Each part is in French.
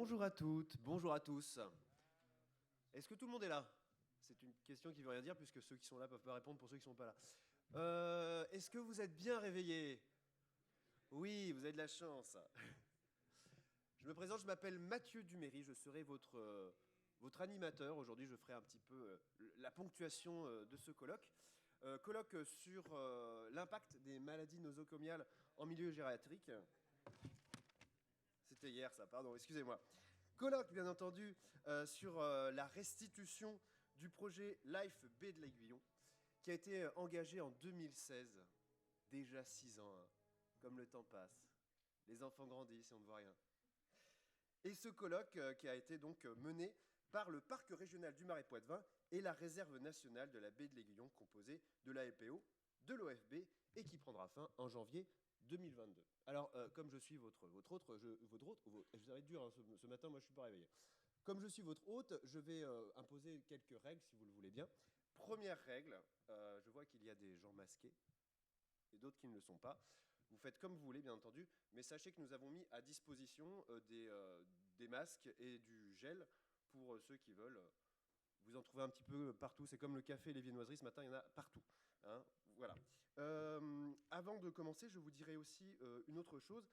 Bonjour à toutes, bonjour à tous. Est-ce que tout le monde est là? C'est une question qui ne veut rien dire puisque ceux qui sont là ne peuvent pas répondre pour ceux qui ne sont pas là. Est-ce que vous êtes bien réveillés? Oui, vous avez de la chance. Je me présente, je m'appelle Mathieu Duméry, je serai votre animateur. Aujourd'hui, je ferai un petit peu la ponctuation de ce colloque. Colloque sur l'impact des maladies nosocomiales en milieu gériatrique. C'était hier ça, pardon, excusez-moi. Colloque, bien entendu, sur la restitution du projet Life B de l'Aiguillon, qui a été engagé en 2016. Déjà 6 ans, hein. Comme le temps passe. Les enfants grandissent et on ne voit rien. Et ce colloque qui a été donc mené par le Parc régional du Marais Poitevin et la Réserve nationale de la baie de l'Aiguillon, composée de la LPO, de l'OFB, et qui prendra fin en janvier 2022. Alors, comme je suis votre hôte, ça va être dur hein, ce matin, moi je ne suis pas réveillé. Comme je suis votre hôte, je vais imposer quelques règles, si vous le voulez bien. Première règle, je vois qu'il y a des gens masqués et d'autres qui ne le sont pas. Vous faites comme vous voulez, bien entendu, mais sachez que nous avons mis à disposition des masques et du gel pour ceux qui veulent. Vous en trouvez un petit peu partout. C'est comme le café et les viennoiseries, ce matin, il y en a partout. Hein, voilà. Avant de commencer, je vous dirai aussi une autre chose.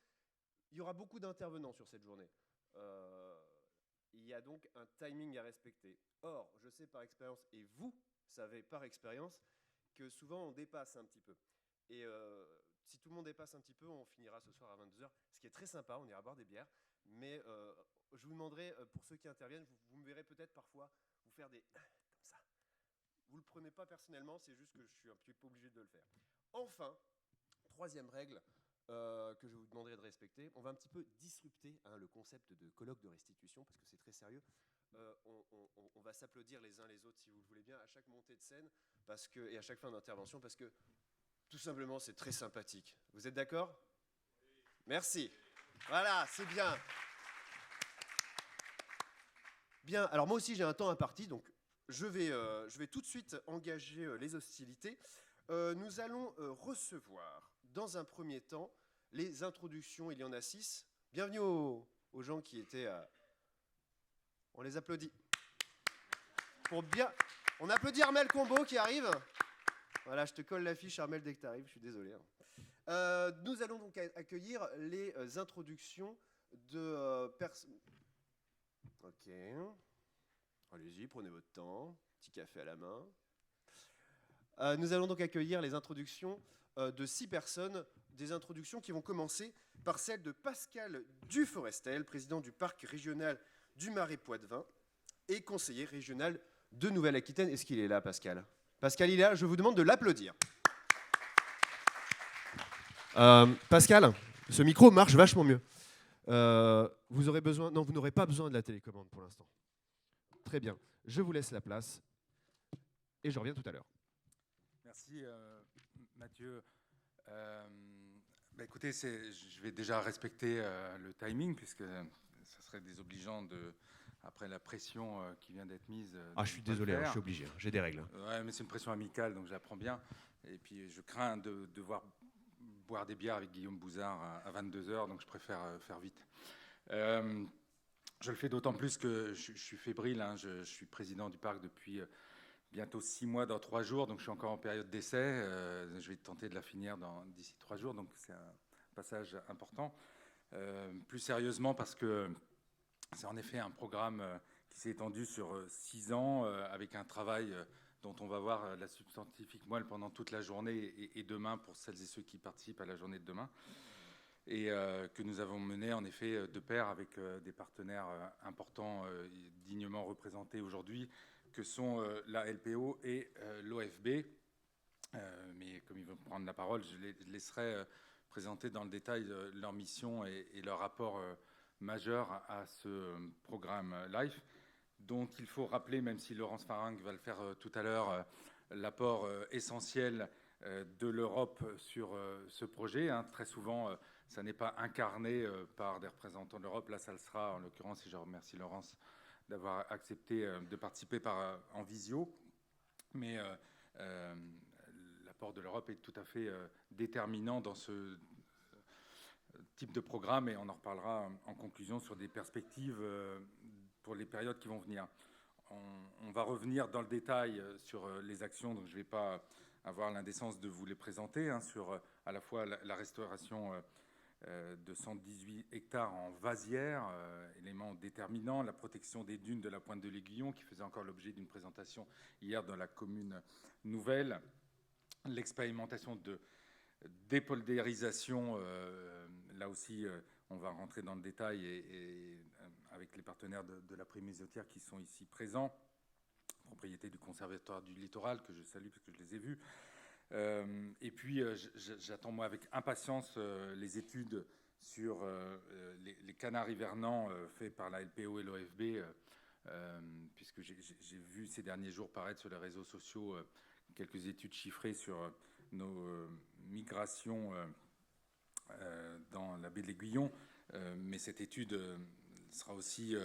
Il y aura beaucoup d'intervenants sur cette journée. Il y a donc un timing à respecter. Or, je sais par expérience, et vous savez par expérience, que souvent on dépasse un petit peu. Et si tout le monde dépasse un petit peu, on finira ce soir à 22h, ce qui est très sympa, on ira boire des bières. Mais je vous demanderai, pour ceux qui interviennent, vous me verrez peut-être parfois vous faire des comme ça. Vous ne le prenez pas personnellement, c'est juste que je suis un petit peu obligé de le faire. Enfin, troisième règle que je vous demanderai de respecter, on va un petit peu disrupter le concept de colloque de restitution, parce que c'est très sérieux. On va s'applaudir les uns les autres, si vous le voulez bien, à chaque montée de scène et à chaque fin d'intervention, parce que tout simplement, c'est très sympathique. Vous êtes d'accord? Merci. Voilà, c'est bien. Bien, alors moi aussi j'ai un temps imparti, donc je vais tout de suite engager les hostilités. Nous allons recevoir, dans un premier temps, les introductions. Il y en a 6. Bienvenue aux gens qui étaient... On les applaudit. On applaudit Armel Combo qui arrive. Voilà, je te colle l'affiche, Armel, dès que tu arrives, je suis désolé. Nous allons donc accueillir les introductions de personnes. Ok. Allez-y, prenez votre temps. Petit café à la main. Nous allons donc accueillir les introductions de 6 personnes, des introductions qui vont commencer par celle de Pascal Duforestel, président du Parc régional du Marais Poitevin et conseiller régional de Nouvelle-Aquitaine. Est-ce qu'il est là, Pascal? Pascal, il est là, je vous demande de l'applaudir. Pascal, ce micro marche vachement mieux. Vous aurez besoin... Non, vous n'aurez pas besoin de la télécommande pour l'instant. Très bien, je vous laisse la place et je reviens tout à l'heure. Merci Mathieu. Écoutez, je vais déjà respecter le timing puisque ça serait désobligeant après la pression qui vient d'être mise. Je suis désolé, je suis obligé, j'ai des règles. Ouais, mais c'est une pression amicale, donc j'apprends bien. Et puis je crains de devoir boire des bières avec Guillaume Bouzard à 22h, donc je préfère faire vite. Je le fais d'autant plus que je suis fébrile. Hein, je suis président du parc depuis bientôt 6 mois dans 3 jours, donc je suis encore en période d'essai. Je vais tenter de la finir d'ici 3 jours, donc c'est un passage important. Plus sérieusement, parce que c'est en effet un programme qui s'est étendu sur 6 ans, avec un travail dont on va voir la substantifique moelle pendant toute la journée et demain pour celles et ceux qui participent à la journée de demain. Et que nous avons mené en effet de pair avec des partenaires importants, dignement représentés aujourd'hui, que sont la LPO et l'OFB. Mais comme ils vont prendre la parole, je les laisserai présenter dans le détail leur mission et leur rapport majeur à ce programme LIFE, dont il faut rappeler, même si Laurence Faringue va le faire tout à l'heure, l'apport essentiel de l'Europe sur ce projet. Hein. Très souvent, ça n'est pas incarné par des représentants de l'Europe. Là, ça le sera, en l'occurrence, et je remercie Laurence d'avoir accepté de participer en visio. Mais l'apport de l'Europe est tout à fait déterminant dans ce type de programme, et on en reparlera en conclusion sur des perspectives pour les périodes qui vont venir. On va revenir dans le détail sur les actions, donc je ne vais pas avoir l'indécence de vous les présenter, sur à la fois la restauration de 118 hectares en vasière, élément déterminant, la protection des dunes de la Pointe de l'Aiguillon, qui faisait encore l'objet d'une présentation hier dans la commune nouvelle, l'expérimentation de dépoldérisation, là aussi on va rentrer dans le détail et avec les partenaires de la Pré-Mésotière qui sont ici présents, propriété du Conservatoire du Littoral, que je salue parce que je les ai vus. Et puis j'attends moi avec impatience les études sur les canards hivernants faits par la LPO et l'OFB, puisque j'ai vu ces derniers jours paraître sur les réseaux sociaux quelques études chiffrées sur nos migrations dans la baie de l'Aiguillon, mais cette étude sera aussi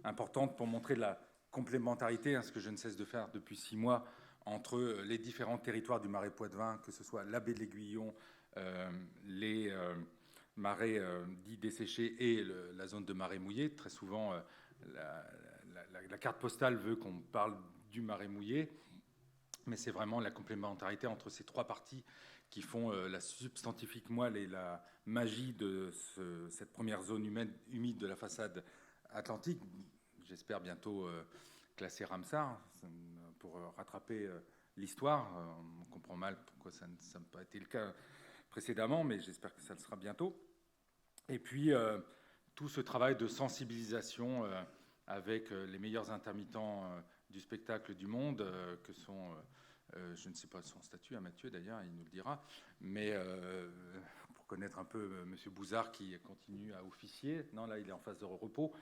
importante pour montrer la complémentarité, ce que je ne cesse de faire depuis 6 mois, entre les différents territoires du marais Poitevin, que ce soit la baie de l'Aiguillon, les marais dits desséchés et la zone de marais mouillé. Très souvent, la carte postale veut qu'on parle du marais mouillé, mais c'est vraiment la complémentarité entre ces 3 parties qui font la substantifique moelle et la magie de cette première zone humide de la façade atlantique. J'espère bientôt classée Ramsar pour rattraper l'histoire. On comprend mal pourquoi ça n'a pas été le cas précédemment, mais j'espère que ça le sera bientôt. Et puis, tout ce travail de sensibilisation avec les meilleurs intermittents du spectacle du monde, que sont, je ne sais pas son statut, Mathieu d'ailleurs, il nous le dira, mais pour connaître un peu M. Bouzard qui continue à officier. Non, là, il est en phase de repos,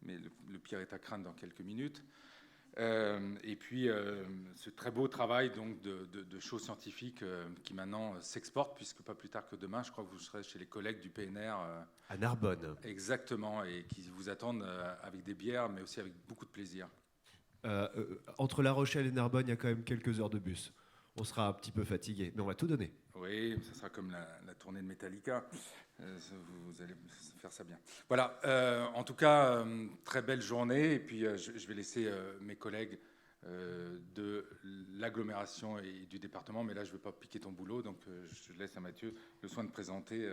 mais le pire est à craindre dans quelques minutes. Et puis ce très beau travail donc de show scientifique qui maintenant s'exporte, puisque pas plus tard que demain, je crois que vous serez chez les collègues du PNR à Narbonne. Exactement, et qui vous attendent avec des bières, mais aussi avec beaucoup de plaisir. Entre La Rochelle et Narbonne, il y a quand même quelques heures de bus. On sera un petit peu fatigué, mais on va tout donner. Oui, ça sera comme la tournée de Metallica. Vous allez faire ça bien. Voilà, en tout cas, très belle journée. Et puis, je vais laisser mes collègues de l'agglomération et du département. Mais là, je ne veux pas piquer ton boulot. Donc, je laisse à Mathieu le soin de présenter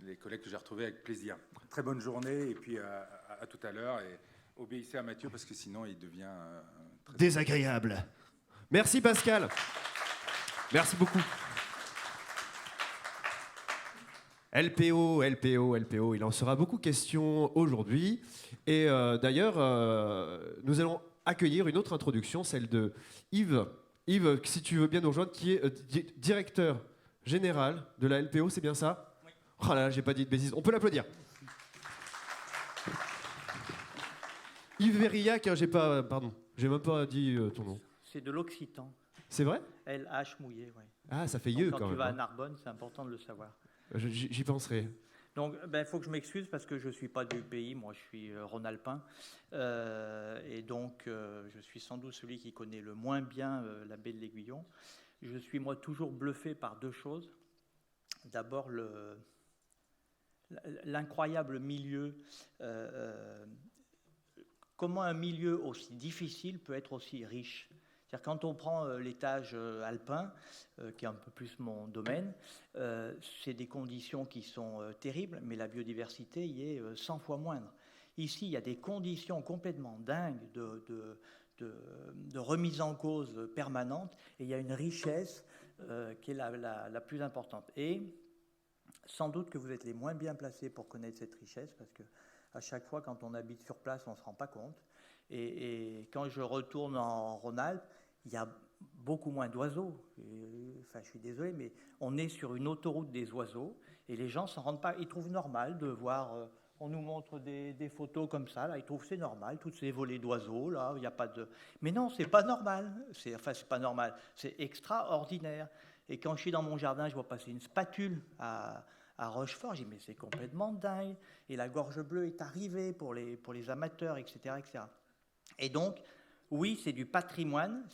les collègues que j'ai retrouvés avec plaisir. Très bonne journée. Et puis, à tout à l'heure. Et obéissez à Mathieu parce que sinon, il devient très désagréable. Merci, Pascal. Merci beaucoup. LPO, il en sera beaucoup question aujourd'hui. Et d'ailleurs, nous allons accueillir une autre introduction, celle de Yves. Yves, si tu veux bien nous rejoindre, qui est directeur général de la LPO, c'est bien ça? Oui. Oh là là, j'ai pas dit de bêtises. On peut l'applaudir. Yves Verillac, j'ai même pas dit ton nom. C'est de l'occitan. C'est vrai? LH mouillé, oui. Ah, ça fait yeux quand même. Quand tu vas à Narbonne, c'est important de le savoir. J'y penserai. Donc, faut que je m'excuse parce que je ne suis pas du pays. Moi, je suis rhône-alpin. Et donc, je suis sans doute celui qui connaît le moins bien la baie de l'Aiguillon. Je suis, moi, toujours bluffé par 2 choses. D'abord, l'incroyable milieu. Comment un milieu aussi difficile peut être aussi riche. C'est-à-dire quand on prend l'étage alpin, qui est un peu plus mon domaine, c'est des conditions qui sont terribles, mais la biodiversité y est 100 fois moindre. Ici, il y a des conditions complètement dingues de remise en cause permanente, et il y a une richesse qui est la plus importante. Et sans doute que vous êtes les moins bien placés pour connaître cette richesse, parce que à chaque fois, quand on habite sur place, on ne se rend pas compte. Et quand je retourne en Rhône-Alpes, il y a beaucoup moins d'oiseaux. Enfin, je suis désolé, mais on est sur une autoroute des oiseaux et les gens s'en rendent pas. Ils trouvent normal de voir. On nous montre des photos comme ça. Là, ils trouvent c'est normal. Toutes ces volées d'oiseaux là, il n'y a pas de. Mais non, c'est pas normal. C'est pas normal. C'est extraordinaire. Et quand je suis dans mon jardin, je vois passer une spatule à Rochefort. Je dis mais c'est complètement dingue. Et la gorge bleue est arrivée pour les amateurs, etc., etc. Et donc, oui, c'est du patrimoine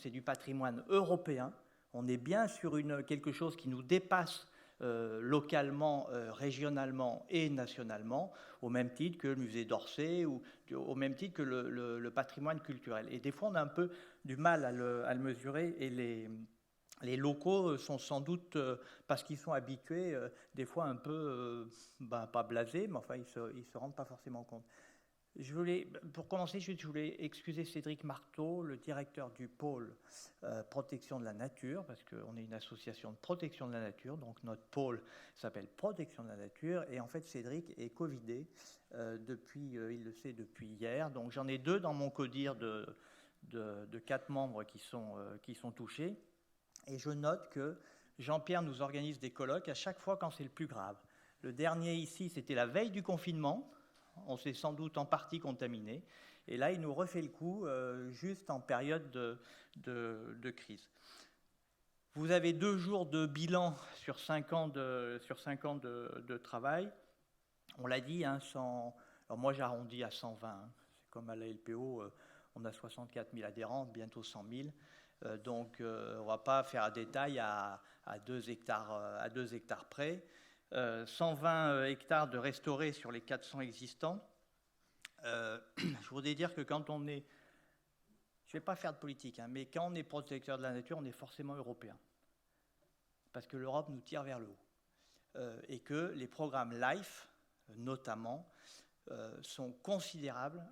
européen. On est bien sur quelque chose qui nous dépasse localement, régionalement et nationalement, au même titre que le musée d'Orsay ou au même titre que le patrimoine culturel. Et des fois, on a un peu du mal à le mesurer, et les locaux sont sans doute, parce qu'ils sont habitués, des fois un peu, pas blasés, mais enfin, ils se rendent pas forcément compte. Pour commencer, je voulais excuser Cédric Marteau, le directeur du pôle protection de la nature, parce qu'on est une association de protection de la nature, donc notre pôle s'appelle Protection de la nature, et en fait Cédric est covidé depuis, il le sait depuis hier, donc j'en ai 2 dans mon codir de 4 membres qui sont touchés, et je note que Jean-Pierre nous organise des colloques à chaque fois quand c'est le plus grave. Le dernier ici, c'était la veille du confinement. On s'est sans doute en partie contaminé. Et là, il nous refait le coup juste en période de crise. Vous avez 2 jours de bilan sur 5 ans de travail. On l'a dit, hein, alors moi j'arrondis à 120. Hein. C'est comme à la LPO, on a 64 000 adhérents, bientôt 100 000. Donc on ne va pas faire un détail à 2 hectares près. 120 hectares de restaurés sur les 400 existants. Je voudrais dire que quand on est, je ne vais pas faire de politique, hein, mais quand on est protecteur de la nature, on est forcément européen. Parce que l'Europe nous tire vers le haut. Et que les programmes LIFE, notamment, sont considérables.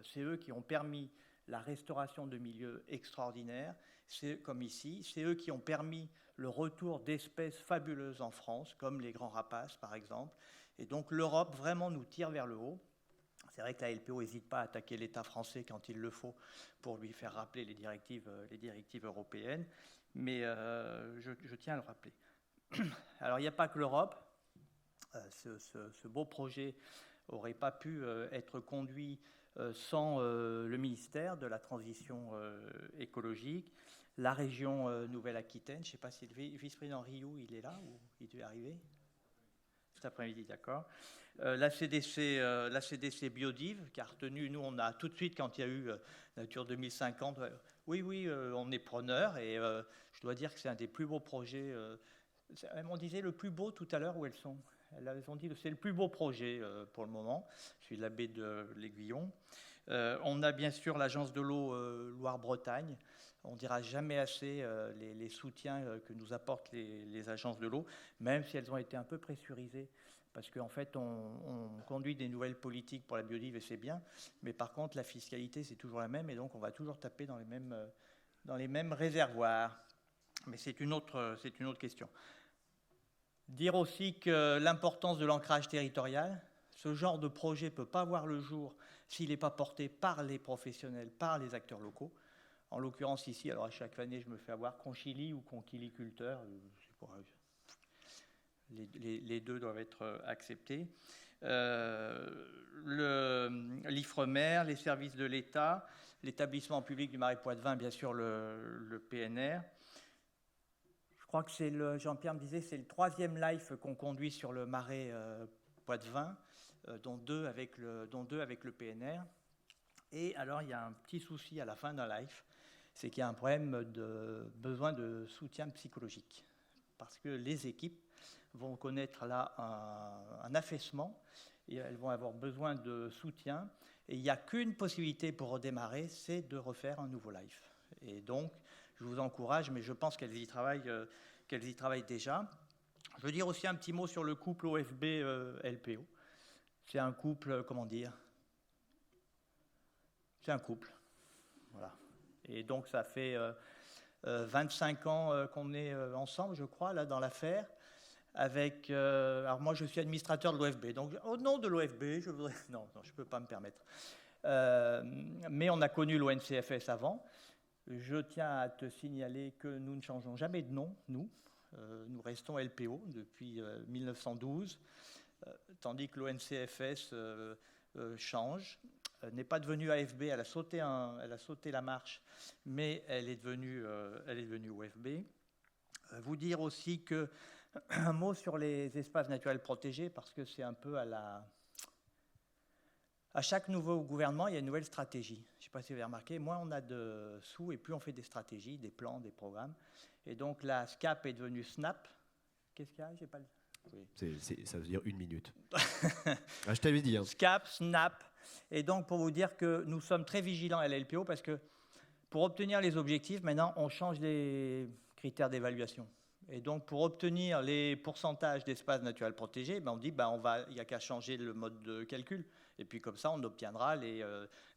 C'est eux qui ont permis la restauration de milieux extraordinaires, comme ici. C'est eux qui ont permis le retour d'espèces fabuleuses en France, comme les grands rapaces, par exemple. Et donc l'Europe vraiment nous tire vers le haut. C'est vrai que la LPO n'hésite pas à attaquer l'État français quand il le faut pour lui faire rappeler les directives européennes, mais je tiens à le rappeler. Alors il n'y a pas que l'Europe. Ce beau projet n'aurait pas pu être conduit sans le ministère de la Transition écologique, la région Nouvelle-Aquitaine. Je ne sais pas si le vice-président Rioux, il est là ou il doit arriver cet après-midi, d'accord. La CDC Biodive, qui a retenu, nous, on a tout de suite, quand il y a eu Nature 2050, oui, on est preneur, et je dois dire que c'est un des plus beaux projets. On disait le plus beau tout à l'heure, où elles sont. Elles ont dit que c'est le plus beau projet pour le moment. Je suis de la baie de l'Aiguillon. On a bien sûr l'agence de l'eau Loire-Bretagne. On ne dira jamais assez les soutiens que nous apportent les agences de l'eau, même si elles ont été un peu pressurisées, parce qu'en fait, on conduit des nouvelles politiques pour la biodive, et c'est bien, mais par contre, la fiscalité, c'est toujours la même, et donc on va toujours taper dans les mêmes réservoirs. Mais c'est une autre question. Dire aussi que l'importance de l'ancrage territorial, ce genre de projet ne peut pas voir le jour s'il n'est pas porté par les professionnels, par les acteurs locaux. En l'occurrence ici, alors à chaque année, je me fais avoir conchili ou conchiliculteur. Les 2 doivent être acceptés. L'Ifremer, les services de l'État, l'établissement public du Marais Poitevin, bien sûr le PNR. Je crois que Jean-Pierre me disait, c'est le 3e LIFE qu'on conduit sur le Marais Poitevin, dont 2 avec le PNR. Et alors, il y a un petit souci à la fin d'un LIFE, c'est qu'il y a un problème de besoin de soutien psychologique. Parce que les équipes vont connaître là un affaissement, et elles vont avoir besoin de soutien. Et il n'y a qu'une possibilité pour redémarrer, c'est de refaire un nouveau LIFE. Et donc, je vous encourage, mais je pense qu'elles y travaillent déjà. Je veux dire aussi un petit mot sur le couple OFB-LPO. C'est un couple, comment dire ? C'est un couple, voilà. Et donc ça fait 25 ans qu'on est ensemble, je crois, là, dans l'affaire. Alors moi, je suis administrateur de l'OFB. Donc, au nom de l'OFB, je voudrais... Non, je ne peux pas me permettre. Mais on a connu l'ONCFS avant. Je tiens à te signaler que nous ne changeons jamais de nom, nous. Nous restons LPO depuis 1912, tandis que l'ONCFS change. N'est pas devenue AFB, elle a sauté la marche, mais elle est devenue OFB. Vous dire aussi un mot sur les espaces naturels protégés, parce que c'est un peu à chaque nouveau gouvernement, il y a une nouvelle stratégie. Je ne sais pas si vous avez remarqué, moins on a de sous et plus on fait des stratégies, des plans, des programmes. Et donc la SCAP est devenue SNAP. Qu'est-ce qu'il y a ? Ça veut dire 1 minute. Je t'avais dit. Hein. SCAP, SNAP. Et donc, pour vous dire que nous sommes très vigilants à la LPO parce que pour obtenir les objectifs, maintenant, on change les critères d'évaluation. Et donc, pour obtenir les pourcentages d'espaces naturels protégés, on dit il n'y a qu'à changer le mode de calcul. Et puis, comme ça, on obtiendra les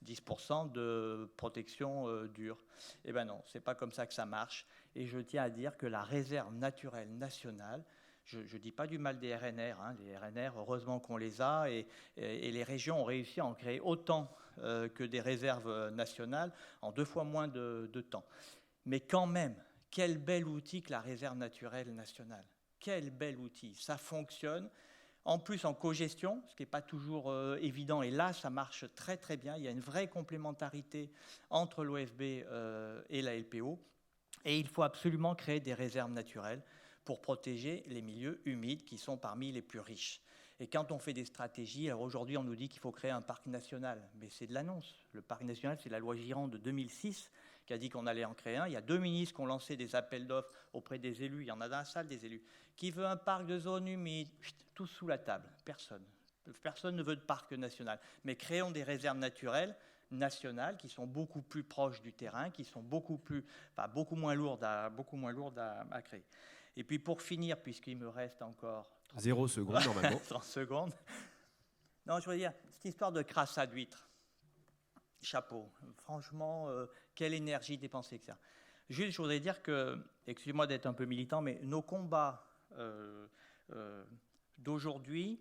10% de protection dure. Eh bien non, ce n'est pas comme ça que ça marche. Et je tiens à dire que la réserve naturelle nationale, je ne dis pas du mal des RNR. Hein. Les RNR, heureusement qu'on les a. Et les régions ont réussi à en créer autant que des réserves nationales en 2 fois moins de temps. Mais quand même, quel bel outil que la réserve naturelle nationale. Quel bel outil. Ça fonctionne. En plus, en cogestion, ce qui n'est pas toujours évident. Et là, ça marche très, très bien. Il y a une vraie complémentarité entre l'OFB et la LPO. Et il faut absolument créer des réserves naturelles pour protéger les milieux humides qui sont parmi les plus riches. Et quand on fait des stratégies, alors aujourd'hui, on nous dit qu'il faut créer un parc national. Mais c'est de l'annonce. Le parc national, c'est la loi Giron de 2006 qui a dit qu'on allait en créer un. Il y a 2 ministres qui ont lancé des appels d'offres auprès des élus. Il y en a dans la salle des élus. Qui veut un parc de zone humide? Tous sous la table. Personne. Personne ne veut de parc national. Mais créons des réserves naturelles nationales qui sont beaucoup plus proches du terrain, qui sont beaucoup moins lourdes à créer. Et puis pour finir, puisqu'il me reste encore 0 secondes normalement. 30 secondes. Non, je veux dire, cette histoire de crassat d'huîtres. Chapeau. Franchement, quelle énergie dépensée que ça. Juste, je voudrais dire que, excusez-moi d'être un peu militant, mais nos combats d'aujourd'hui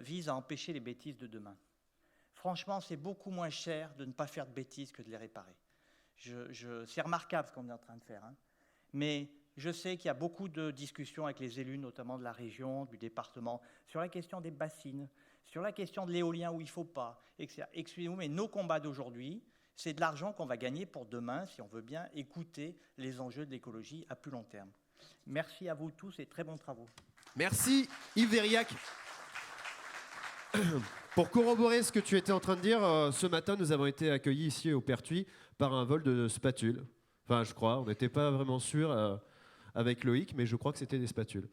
visent à empêcher les bêtises de demain. Franchement, c'est beaucoup moins cher de ne pas faire de bêtises que de les réparer. C'est remarquable ce qu'on est en train de faire. Hein. Mais je sais qu'il y a beaucoup de discussions avec les élus, notamment de la région, du département, sur la question des bassines, sur la question de l'éolien où il ne faut pas, etc. Excusez-moi, mais nos combats d'aujourd'hui, c'est de l'argent qu'on va gagner pour demain, si on veut bien écouter les enjeux de l'écologie à plus long terme. Merci à vous tous et très bons travaux. Merci Yves Vériac. Pour corroborer ce que tu étais en train de dire, ce matin, nous avons été accueillis ici au Pertuis par un vol de spatules. Enfin, je crois, on n'était pas vraiment sûr avec Loïc, mais je crois que c'était des spatules.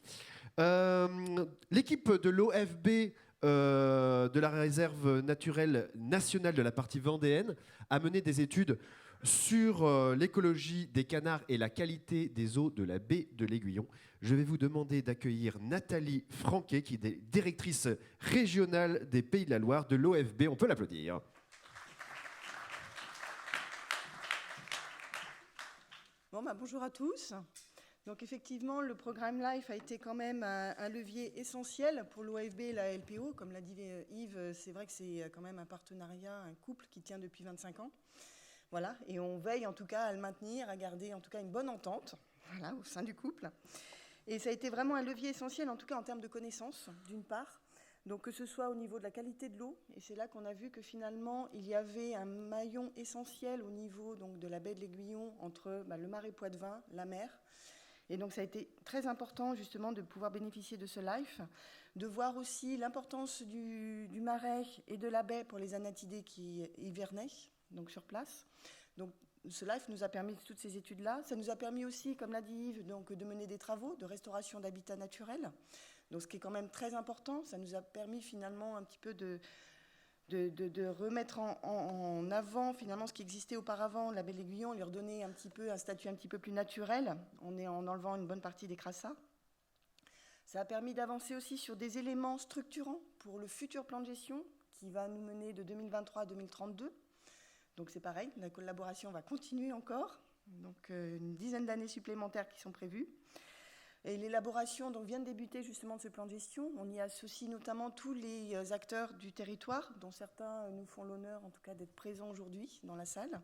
L'équipe de l'OFB de la réserve naturelle nationale de la partie vendéenne a mené des études sur l'écologie des canards et la qualité des eaux de la baie de l'Aiguillon. Je vais vous demander d'accueillir Nathalie Franquet, qui est directrice régionale des Pays de la Loire de l'OFB. On peut l'applaudir. Bonjour à tous. Donc effectivement, le programme LIFE a été quand même un levier essentiel pour l'OFB et la LPO. Comme l'a dit Yves, c'est vrai que c'est quand même un partenariat, un couple qui tient depuis 25 ans. Voilà, et on veille en tout cas à le maintenir, à garder en tout cas une bonne entente, voilà, au sein du couple. Et ça a été vraiment un levier essentiel, en tout cas en termes de connaissances, d'une part. Donc que ce soit au niveau de la qualité de l'eau, et c'est là qu'on a vu que finalement il y avait un maillon essentiel au niveau donc, de la baie de l'Aiguillon entre le Marais Poitevin, la mer. Et donc ça a été très important justement de pouvoir bénéficier de ce LIFE, de voir aussi l'importance du Marais et de la baie pour les anatidés qui hivernaient, donc sur place. Donc ce LIFE nous a permis toutes ces études-là. Ça nous a permis aussi, comme l'a dit Yves, donc, de mener des travaux de restauration d'habitats naturels. Donc ce qui est quand même très important, ça nous a permis finalement un petit peu de remettre en avant finalement ce qui existait auparavant, la baie de l'Aiguillon, lui redonner un petit peu un statut un petit peu plus naturel, en enlevant une bonne partie des crassats. Ça a permis d'avancer aussi sur des éléments structurants pour le futur plan de gestion qui va nous mener de 2023 à 2032. Donc c'est pareil, la collaboration va continuer encore, donc une dizaine d'années supplémentaires qui sont prévues. Et l'élaboration vient de débuter justement de ce plan de gestion. On y associe notamment tous les acteurs du territoire, dont certains nous font l'honneur en tout cas d'être présents aujourd'hui dans la salle.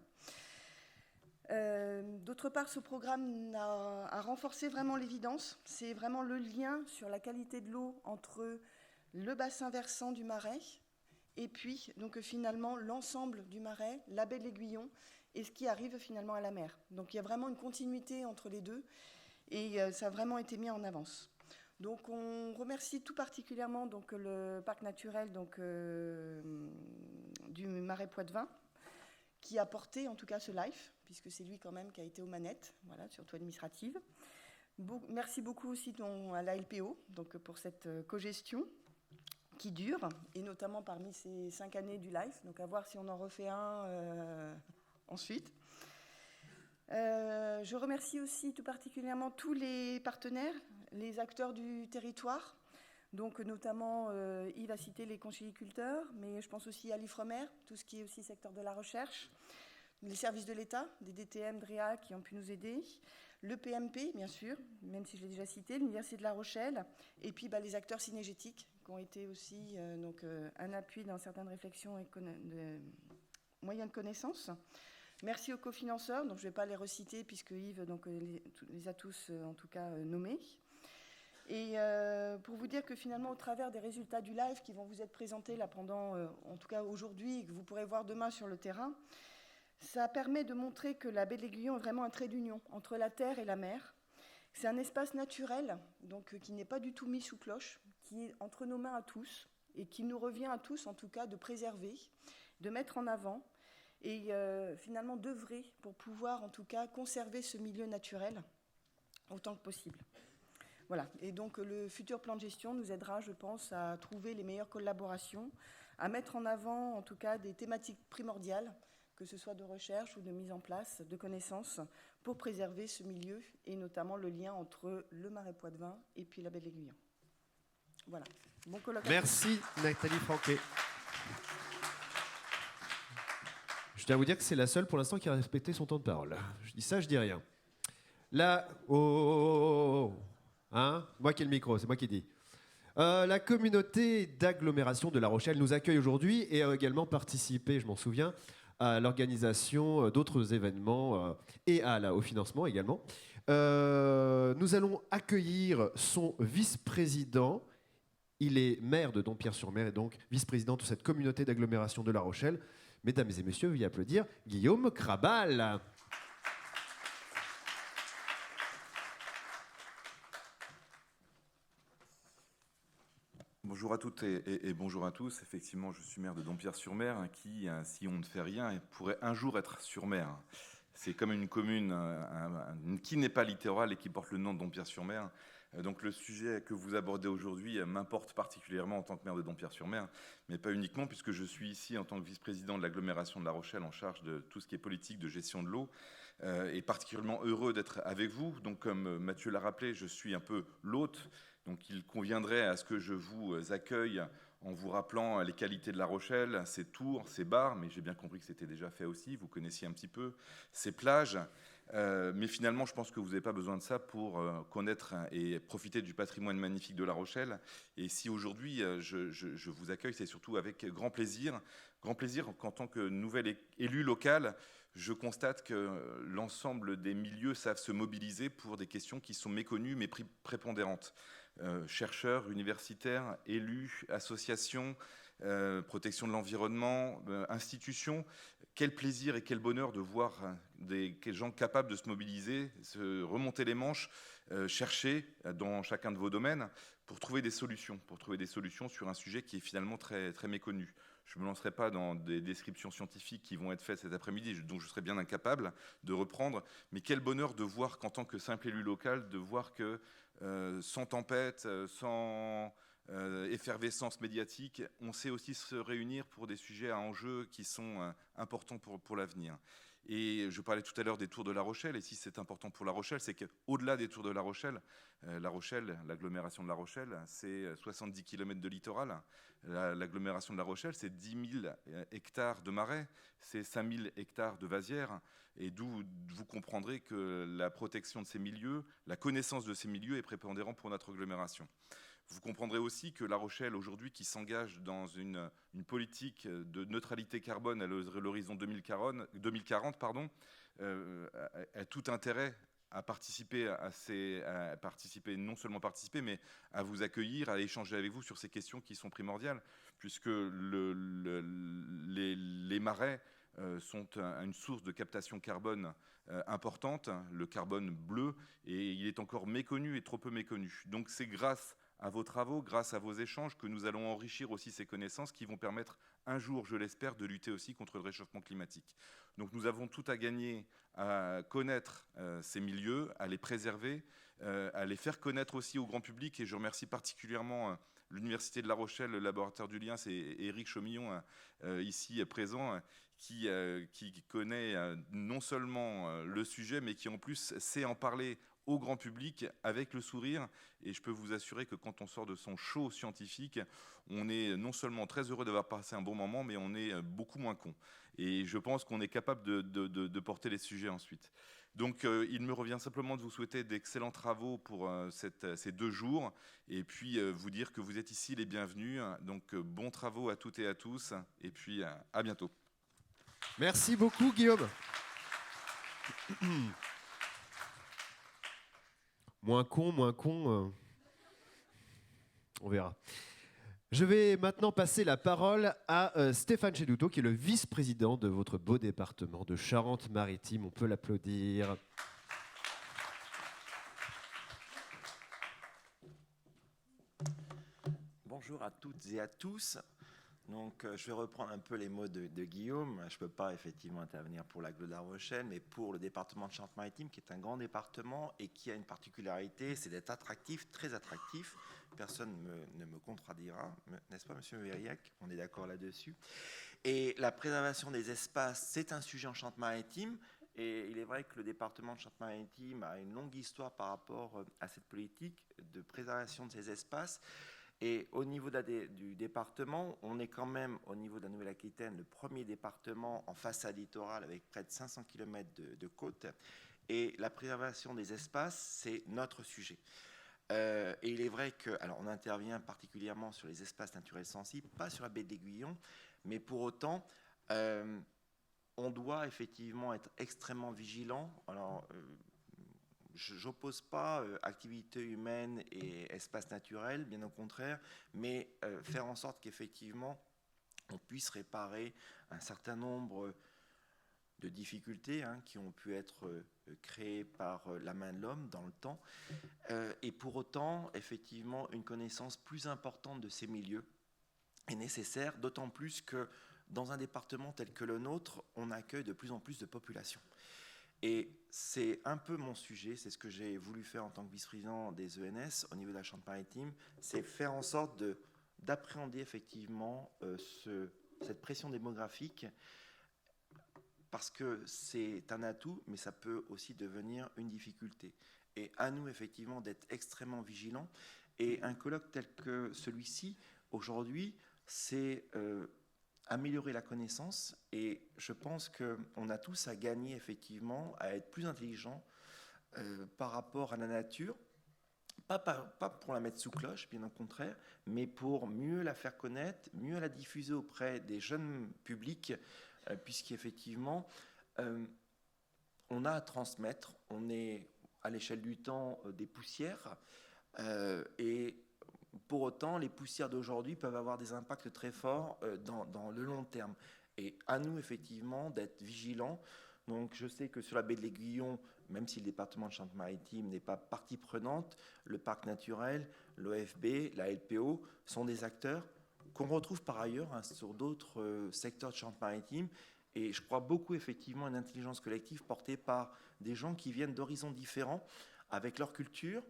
D'autre part, ce programme a renforcé vraiment l'évidence. C'est vraiment le lien sur la qualité de l'eau entre le bassin versant du Marais et puis donc finalement l'ensemble du Marais, la baie de l'Aiguillon et ce qui arrive finalement à la mer. Donc il y a vraiment une continuité entre les deux et ça a vraiment été mis en avance. Donc on remercie tout particulièrement donc, le parc naturel du Marais Poitevin qui a porté en tout cas ce LIFE, puisque c'est lui quand même qui a été aux manettes, voilà, surtout administrative. Merci beaucoup aussi à la LPO donc, pour cette co-gestion qui dure, et notamment parmi ces 5 années du LIFE, donc à voir si on en refait un ensuite. Je remercie aussi tout particulièrement tous les partenaires, les acteurs du territoire, donc notamment Yves a cité les conchyliculteurs, mais je pense aussi à l'IFREMER, tout ce qui est aussi secteur de la recherche, les services de l'État, des DTM, DREA qui ont pu nous aider, le PMP bien sûr, même si je l'ai déjà cité, l'Université de La Rochelle, et puis les acteurs synergétiques qui ont été aussi un appui dans certaines réflexions et de moyens de connaissance. Merci aux cofinanceurs, donc je ne vais pas les reciter puisque Yves les a tous en tout cas nommés. Et pour vous dire que finalement, au travers des résultats du live qui vont vous être présentés là pendant, en tout cas aujourd'hui, et que vous pourrez voir demain sur le terrain, ça permet de montrer que la baie de l'Aiguillon est vraiment un trait d'union entre la terre et la mer. C'est un espace naturel, donc qui n'est pas du tout mis sous cloche, qui est entre nos mains à tous et qui nous revient à tous, en tout cas, de préserver, de mettre en avant et finalement d'œuvrer pour pouvoir, en tout cas, conserver ce milieu naturel autant que possible. Voilà. Et donc, le futur plan de gestion nous aidera, je pense, à trouver les meilleures collaborations, à mettre en avant, en tout cas, des thématiques primordiales, que ce soit de recherche ou de mise en place de connaissances, pour préserver ce milieu, et notamment le lien entre le Marais Poitevin et puis la baie de l'Aiguillon. Voilà. Bon colloque. Merci Nathalie Franquet. Je tiens à vous dire que c'est la seule pour l'instant qui a respecté son temps de parole. Je dis ça, je dis rien. Là, hein, moi qui ai le micro, c'est moi qui dis. La communauté d'agglomération de La Rochelle nous accueille aujourd'hui et a également participé, je m'en souviens, à l'organisation d'autres événements et au financement également. Nous allons accueillir son vice-président. Il est maire de Dompierre-sur-Mer et donc vice-président de cette communauté d'agglomération de La Rochelle. Mesdames et messieurs, veuillez applaudir Guillaume Krabal. Bonjour à toutes et bonjour à tous. Effectivement, je suis maire de Dompierre-sur-Mer qui, si on ne fait rien, pourrait un jour être sur mer. C'est comme une commune qui n'est pas littorale et qui porte le nom de Dompierre-sur-Mer. Donc le sujet que vous abordez aujourd'hui m'importe particulièrement en tant que maire de Dompierre-sur-Mer, mais pas uniquement puisque je suis ici en tant que vice-président de l'agglomération de La Rochelle en charge de tout ce qui est politique de gestion de l'eau et particulièrement heureux d'être avec vous. Donc comme Mathieu l'a rappelé, je suis un peu l'hôte, donc il conviendrait à ce que je vous accueille en vous rappelant les qualités de La Rochelle, ses tours, ses bars, mais j'ai bien compris que c'était déjà fait aussi, vous connaissiez un petit peu, ses plages. Mais finalement, je pense que vous n'avez pas besoin de ça pour connaître et profiter du patrimoine magnifique de La Rochelle. Et si aujourd'hui, je vous accueille, c'est surtout avec grand plaisir qu'en tant que nouvel élu local, je constate que l'ensemble des milieux savent se mobiliser pour des questions qui sont méconnues mais prépondérantes. Chercheurs, universitaires, élus, associations, protection de l'environnement, institutions. Quel plaisir et quel bonheur de voir des gens capables de se mobiliser, se remonter les manches, chercher dans chacun de vos domaines pour trouver des solutions sur un sujet qui est finalement très, très méconnu. Je ne me lancerai pas dans des descriptions scientifiques qui vont être faites cet après-midi, dont je serais bien incapable de reprendre, mais quel bonheur de voir qu'en tant que simple élu local, de voir que sans tempête, sans effervescence médiatique, on sait aussi se réunir pour des sujets à enjeux qui sont importants pour l'avenir. Et je parlais tout à l'heure des Tours de La Rochelle, et si c'est important pour La Rochelle, c'est qu'au-delà des Tours de La Rochelle, l'agglomération de La Rochelle, c'est 70 km de littoral. L'agglomération de La Rochelle, c'est 10 000 hectares de marais, c'est 5 000 hectares de vasières, et d'où vous comprendrez que la protection de ces milieux, la connaissance de ces milieux est prépondérante pour notre agglomération. Vous comprendrez aussi que La Rochelle, aujourd'hui, qui s'engage dans une politique de neutralité carbone à l'horizon 2040, a tout intérêt à participer, non seulement participer, mais à vous accueillir, à échanger avec vous sur ces questions qui sont primordiales, puisque les marais sont une source de captation carbone importante, le carbone bleu, et il est encore méconnu et trop peu méconnu. Donc c'est grâce à vos travaux, grâce à vos échanges, que nous allons enrichir aussi ces connaissances qui vont permettre un jour, je l'espère, de lutter aussi contre le réchauffement climatique. Donc nous avons tout à gagner à connaître ces milieux, à les préserver à les faire connaître aussi au grand public. Et je remercie particulièrement l'Université de La Rochelle, le laboratoire du lien, c'est Éric Chaumillon, ici présent, qui connaît non seulement le sujet, mais qui en plus sait en parler au grand public avec le sourire. Et je peux vous assurer que quand on sort de son show scientifique, on est non seulement très heureux d'avoir passé un bon moment, mais on est beaucoup moins con. Et je pense qu'on est capable de porter les sujets ensuite. Donc il me revient simplement de vous souhaiter d'excellents travaux pour ces 2 jours, et puis vous dire que vous êtes ici les bienvenus. Donc bons travaux à toutes et à tous, et puis à bientôt. Merci beaucoup, Guillaume. Moins con, on verra. Je vais maintenant passer la parole à Stéphane Cheduto, qui est le vice-président de votre beau département de Charente-Maritime. On peut l'applaudir. Bonjour à toutes et à tous. Donc, je vais reprendre un peu les mots de Guillaume. Je ne peux pas effectivement intervenir pour l'Aglo de La Rochelle, mais pour le département de Charente-Maritime, qui est un grand département et qui a une particularité, c'est d'être attractif, très attractif. Personne ne me contredira, n'est-ce pas, Monsieur Mériac? On est d'accord là-dessus. Et la préservation des espaces, c'est un sujet en Charente-Maritime. Et il est vrai que le département de Charente-Maritime a une longue histoire par rapport à cette politique de préservation de ces espaces. Et au niveau du département, on est quand même, au niveau de la Nouvelle-Aquitaine, le premier département en façade littorale avec près de 500 km de côte. Et la préservation des espaces, c'est notre sujet. Et il est vrai que, alors on intervient particulièrement sur les espaces naturels sensibles, pas sur la baie de l'Aiguillon, mais pour autant, on doit effectivement être extrêmement vigilant. Alors, je n'oppose pas activité humaine et espace naturel, bien au contraire, mais faire en sorte qu'effectivement, on puisse réparer un certain nombre de difficultés qui ont pu être créées par la main de l'homme dans le temps. Et pour autant, effectivement, une connaissance plus importante de ces milieux est nécessaire, d'autant plus que dans un département tel que le nôtre, on accueille de plus en plus de populations. Et c'est un peu mon sujet, c'est ce que j'ai voulu faire en tant que vice-président des ENS au niveau de la Charente-Maritime, c'est faire en sorte d'appréhender effectivement cette pression démographique, parce que c'est un atout, mais ça peut aussi devenir une difficulté. Et à nous, effectivement, d'être extrêmement vigilants. Et un colloque tel que celui-ci, aujourd'hui, c'est améliorer la connaissance. Et je pense qu'on a tous à gagner, effectivement, à être plus intelligents par rapport à la nature. Pas pour la mettre sous cloche, bien au contraire, mais pour mieux la faire connaître, mieux la diffuser auprès des jeunes publics, puisqu'effectivement, on a à transmettre, on est à l'échelle du temps des poussières, et pour autant, les poussières d'aujourd'hui peuvent avoir des impacts très forts dans le long terme. Et à nous, effectivement, d'être vigilants. Donc, je sais que sur la baie de l'Aiguillon, même si le département de Charente-Maritime n'est pas partie prenante, le parc naturel, l'OFB, la LPO sont des acteurs qu'on retrouve par ailleurs sur d'autres secteurs de Charente-Maritime. Et je crois beaucoup, effectivement, à une intelligence collective portée par des gens qui viennent d'horizons différents, avec leur culture,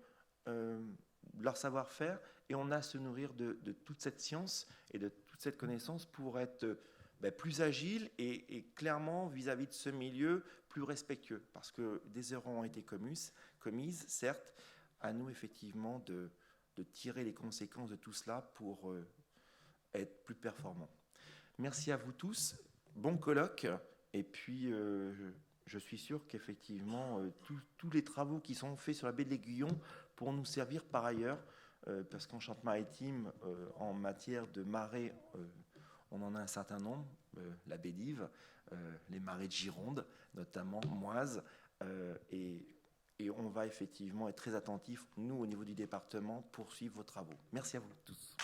leur savoir-faire, et on a à se nourrir de toute cette science et de toute cette connaissance pour être plus agile et clairement, vis-à-vis de ce milieu, plus respectueux. Parce que des erreurs ont été commises, certes, à nous, effectivement, de tirer les conséquences de tout cela pour être plus performants. Merci à vous tous. Bon colloque. Et puis, je suis sûr qu'effectivement, tous les travaux qui sont faits sur la baie de l'Aiguillon pourront nous servir par ailleurs, parce qu'en Charente-Maritime, en matière de marées, on en a un certain nombre, la baie d'Ives, les marais de Gironde, notamment Moise, et on va effectivement être très attentifs, nous, au niveau du département, pour suivre vos travaux. Merci à vous tous.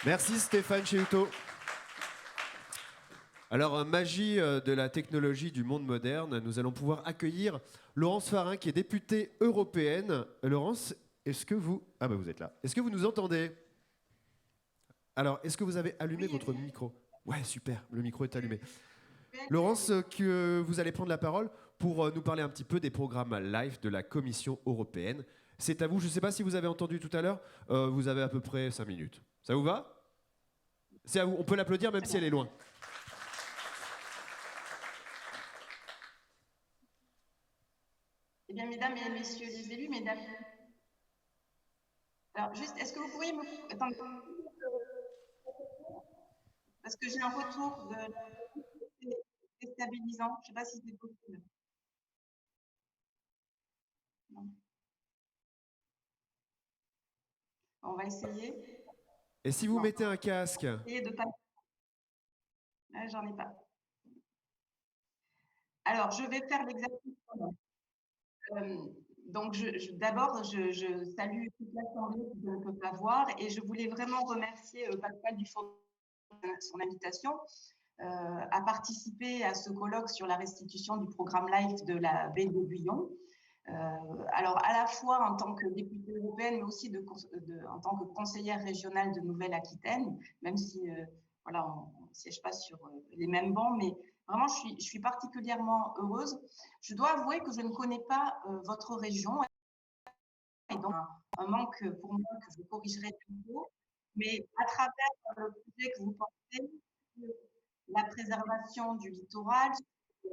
Merci Stéphane Cheduto. Alors, magie de la technologie du monde moderne, nous allons pouvoir accueillir Laurence Farin, qui est députée européenne. Laurence, est-ce que vous... Ah ben vous êtes là. Est-ce que vous nous entendez? Alors, est-ce que vous avez allumé votre micro? Ouais, super, le micro est allumé. Laurence, que vous allez prendre la parole pour nous parler un petit peu des programmes LIFE de la Commission européenne. C'est à vous, je ne sais pas si vous avez entendu tout à l'heure, vous avez à peu près 5 minutes. Ça vous va? C'est à vous, on peut l'applaudir même si elle est loin. Eh bien, mesdames et messieurs les élus, mesdames. Alors, juste, est-ce que vous pourriez me... Attendez. Parce que j'ai un retour de déstabilisant. Je ne sais pas si c'est possible. Non. On va essayer. Et si vous mettez un casque? Essayez de pas... J'en ai pas. Alors, je vais faire l'exercice. Donc, d'abord, je salue toute l'Assemblée que je ne peux pas voir et je voulais vraiment remercier Pascal Dufort de son invitation à participer à ce colloque sur la restitution du programme LIFE de la baie de Guyon. Alors, à la fois en tant que députée européenne, mais aussi en tant que conseillère régionale de Nouvelle-Aquitaine, même si voilà, on ne siège pas sur les mêmes bancs, mais vraiment, je suis particulièrement heureuse. Je dois avouer que je ne connais pas votre région, et donc un manque pour moi que je corrigerai bientôt, mais à travers le projet que vous portez, la préservation du littoral, ce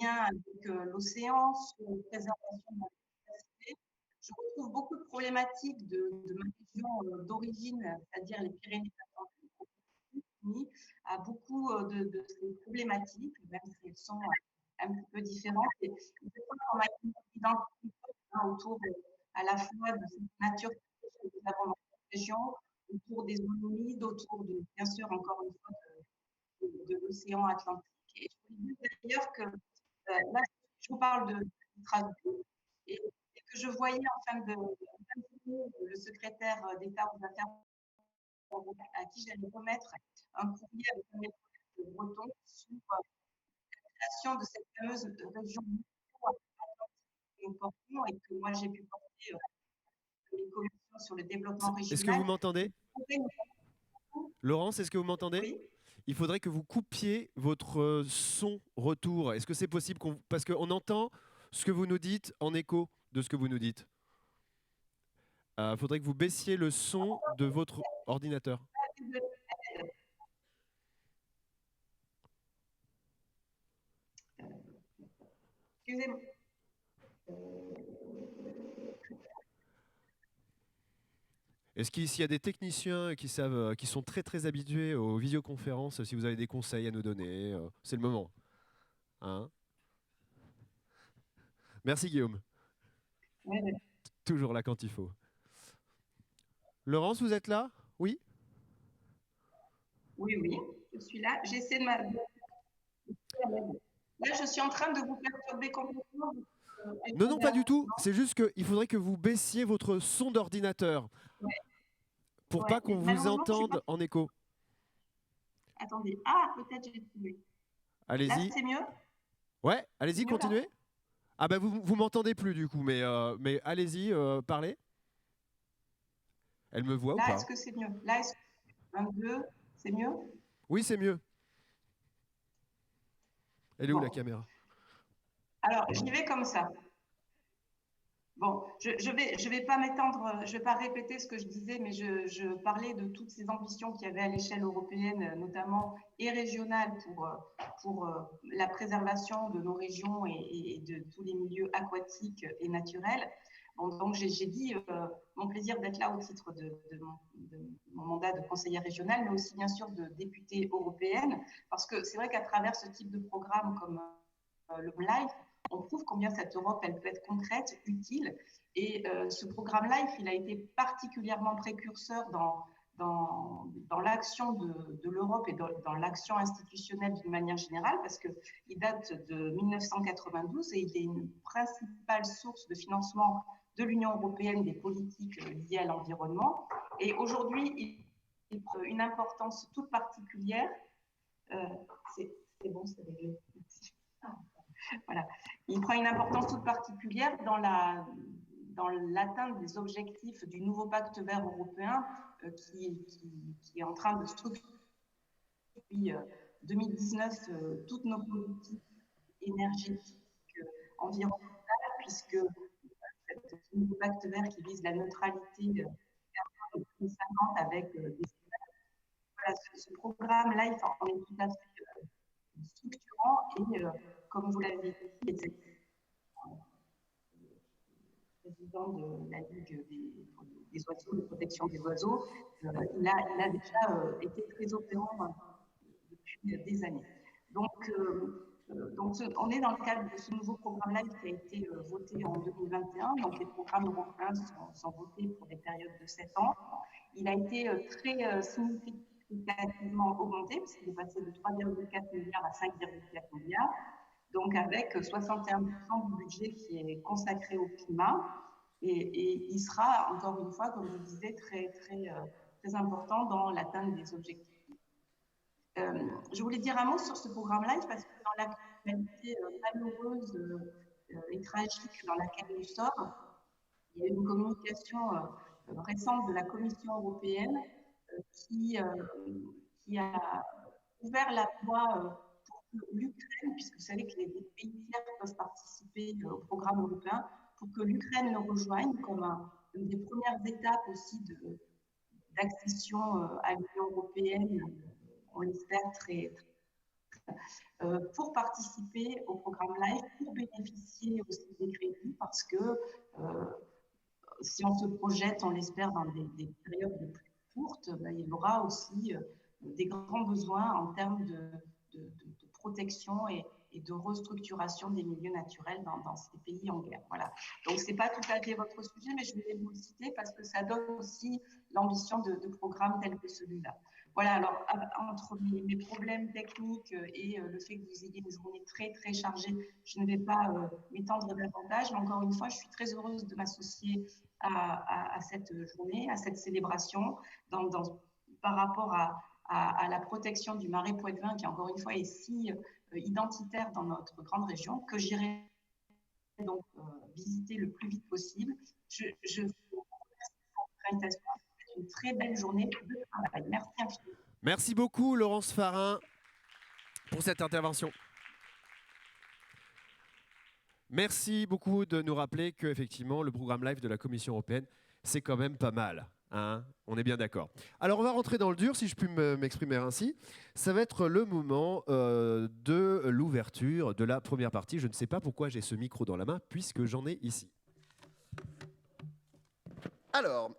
lien avec l'océan, sur la préservation de la biodiversité, je retrouve beaucoup de problématiques de ma région d'origine, c'est-à-dire les Pyrénées-Atlantiques, à beaucoup de ces problématiques, même si elles sont un petit peu différentes. Et je crois qu'on a une identité autour à la fois de cette nature que nous avons dans cette région, autour des zones humides, autour de, bien sûr, encore une fois, de l'océan Atlantique. Et je voulais dire d'ailleurs que là, je vous parle de Strasbourg et que je voyais en fin de le secrétaire d'État aux affaires à qui j'allais remettre un courrier avec un message breton sur la création de cette fameuse région atlantique que nous portons et que moi j'ai pu porter les commissions sur le développement régional. Est-ce que vous m'entendez? Laurence, est-ce que vous m'entendez? Oui. Il faudrait que vous coupiez votre son retour. Est-ce que c'est possible parce qu'on entend ce que vous nous dites en écho de ce que vous nous dites. Il faudrait que vous baissiez le son de votre ordinateur. Excusez-moi. Est-ce qu'ici, il y a des techniciens qui sont très très habitués aux visioconférences? Si vous avez des conseils à nous donner, c'est le moment. Hein? Merci Guillaume. Oui. Toujours là quand il faut. Laurence, vous êtes là? Oui? Oui, oui, je suis là. J'essaie de Là, je suis en train de vous perturber complètement. Non, non, pas du tout. C'est juste qu'il faudrait que vous baissiez votre son d'ordinateur pour pas qu'on vous entende en écho. Attendez. Ah, peut-être j'ai trouvé. Allez-y. Là, c'est mieux? Ouais, allez-y, continuez. Ah bah vous m'entendez plus du coup, mais allez-y, parlez. Elle me voit ou pas? Là, est-ce que c'est mieux? Là, est-ce que 22, c'est mieux? Oui, c'est mieux. Elle est où la caméra? Alors, j'y vais comme ça. Bon, je vais pas m'étendre, je vais pas répéter ce que je disais, mais je parlais de toutes ces ambitions qu'il y avait à l'échelle européenne, notamment et régionale pour la préservation de nos régions et de tous les milieux aquatiques et naturels. Bon, donc, j'ai dit mon plaisir d'être là au titre de mon mandat de conseillère régionale, mais aussi bien sûr de députée européenne, parce que c'est vrai qu'à travers ce type de programme comme le LIFE, on prouve combien cette Europe, elle peut être concrète, utile. Et ce programme LIFE, il a été particulièrement précurseur dans l'action de l'Europe et dans l'action institutionnelle d'une manière générale, parce qu'il date de 1992 et il est une principale source de financement de l'Union européenne des politiques liées à l'environnement. Et aujourd'hui, il prend une importance toute particulière. C'est bon, c'est réglé. Voilà. Il prend une importance toute particulière dans l'atteinte des objectifs du nouveau pacte vert européen qui est en train de structurer depuis 2019 toutes nos politiques énergétiques, environnementale, puisque ce nouveau pacte vert qui vise la neutralité en 2050 avec des... Voilà, ce programme LIFE en est tout à fait structurant et, comme vous l'avez dit, président de la Ligue des oiseaux, de protection des oiseaux, il a déjà été très opérant depuis des années. Donc, on est dans le cadre de ce nouveau programme LIFE qui a été voté en 2021. Donc, les programmes européens sont votés pour des périodes de 7 ans. Il a été très significativement augmenté, puisqu'il est passé de 3,4 milliards à 5,4 milliards. Donc, avec 61% du budget qui est consacré au climat. Et il sera, encore une fois, comme je le disais, très important dans l'atteinte des objectifs. Je voulais dire un mot sur ce programme LIFE parce que dans l'actualité malheureuse et tragique dans laquelle nous sommes, il y a une communication récente de la Commission européenne qui a ouvert la voie pour que l'Ukraine, puisque vous savez que les pays tiers peuvent participer au programme européen, pour que l'Ukraine le rejoigne comme une des premières étapes aussi d'accession à l'Union européenne, on l'espère pour participer au programme LIFE, pour bénéficier aussi des crédits, parce que si on se projette, on l'espère, dans des périodes les plus courtes, il y aura aussi des grands besoins en termes de protection et de restructuration des milieux naturels dans ces pays en guerre. Voilà. Donc, ce n'est pas tout à fait votre sujet, mais je voulais vous le citer parce que ça donne aussi l'ambition de programmes tels que celui-là. Voilà, alors, entre mes problèmes techniques et le fait que vous ayez une journée très chargée, je ne vais pas m'étendre davantage, mais encore une fois, je suis très heureuse de m'associer à cette journée, à cette célébration, par rapport à la protection du marais poitevin, qui encore une fois est si identitaire dans notre grande région, que j'irai donc visiter le plus vite possible. Je vous remercie pour votre invitation. C'est une très belle journée de travail. Merci infiniment. Merci beaucoup, Laurence Farin, pour cette intervention. Merci beaucoup de nous rappeler qu'effectivement, le programme LIFE de la Commission européenne, c'est quand même pas mal. Hein, on est bien d'accord. Alors, on va rentrer dans le dur, si je puis m'exprimer ainsi. Ça va être le moment de l'ouverture de la première partie. Je ne sais pas pourquoi j'ai ce micro dans la main, puisque j'en ai ici. Alors,